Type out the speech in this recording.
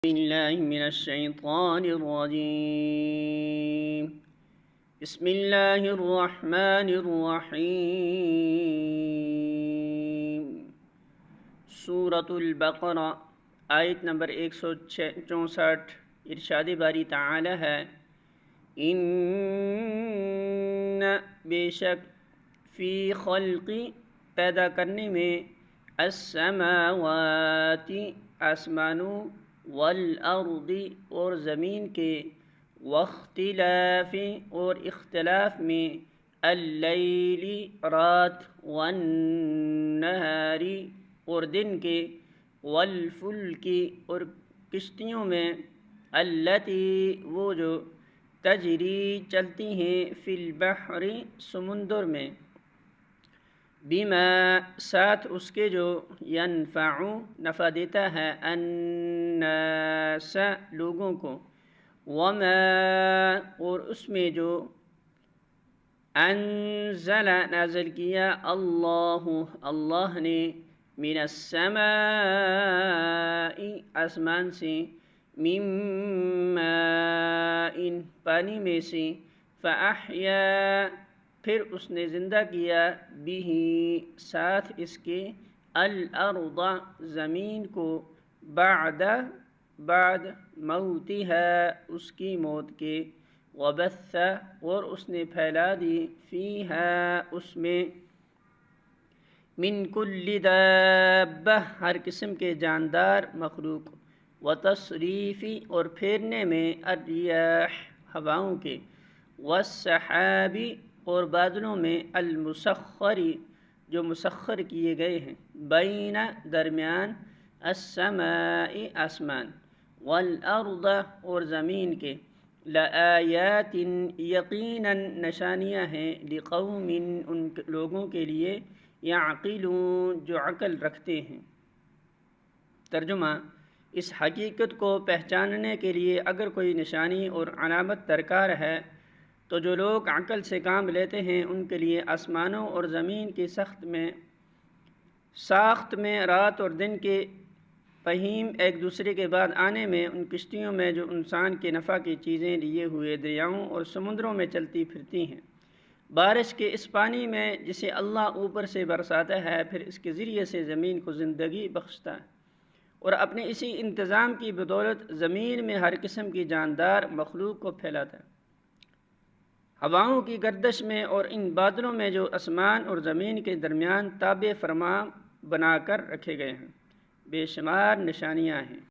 بالله من الشيطان الرجيم. بسم الله الرحمن الرحيم. سورة البقرہ آیت نمبر 164. ارشاد باری تعالی ہے، ان بے شک فی خلق پیدا کرنے میں، السماوات آسمانوں، والارض اور زمین کے، واختلاف اور اختلاف میں، اللیل رات، والنہار اور دن کے، والفلک اور کشتیوں میں، التی وہ جو، تجری چلتی ہیں، فی البحر سمندر میں، بما ساتھ اس کے جو، ینفع نفع دیتا ہے، الناس لوگوں کو، وما اور اس میں جو، انزل نازل کیا، اللہ نے، من السماء آسمان سے، من ماء پانی میں سے، فاحیا پھر اس نے زندہ کیا، بہ ساتھ اس کے، الارض زمین کو، بعد موتها اس کی موت کے، وبث اور اس نے پھیلا دی، فیہا اس میں، من کل دابہ ہر قسم کے جاندار مخلوق، وتصریف اور پھیرنے میں، الریاح ہواؤں کے، والسحاب اور بادلوں میں، المسخر جو مسخر کیے گئے ہیں، بین درمیان، السماء آسمان، والارض اور زمین کے، لآیات یقیناً نشانیاں ہیں، لقوم ان لوگوں کے لیے، یعقلون جو عقل رکھتے ہیں۔ ترجمہ: اس حقیقت کو پہچاننے کے لیے اگر کوئی نشانی اور علامت درکار ہے تو جو لوگ عقل سے کام لیتے ہیں ان کے لیے آسمانوں اور زمین کی ساخت میں، رات اور دن کے فہیم ایک دوسرے کے بعد آنے میں، ان کشتیوں میں جو انسان کے نفع کی چیزیں لیے ہوئے دریاؤں اور سمندروں میں چلتی پھرتی ہیں، بارش کے اس پانی میں جسے اللہ اوپر سے برساتا ہے، پھر اس کے ذریعے سے زمین کو زندگی بخشتا ہے، اور اپنے اسی انتظام کی بدولت زمین میں ہر قسم کی جاندار مخلوق کو پھیلاتا ہے، ہواؤں کی گردش میں اور ان بادلوں میں جو آسمان اور زمین کے درمیان تابع فرما بنا کر رکھے گئے ہیں، بے شمار نشانیاں ہیں۔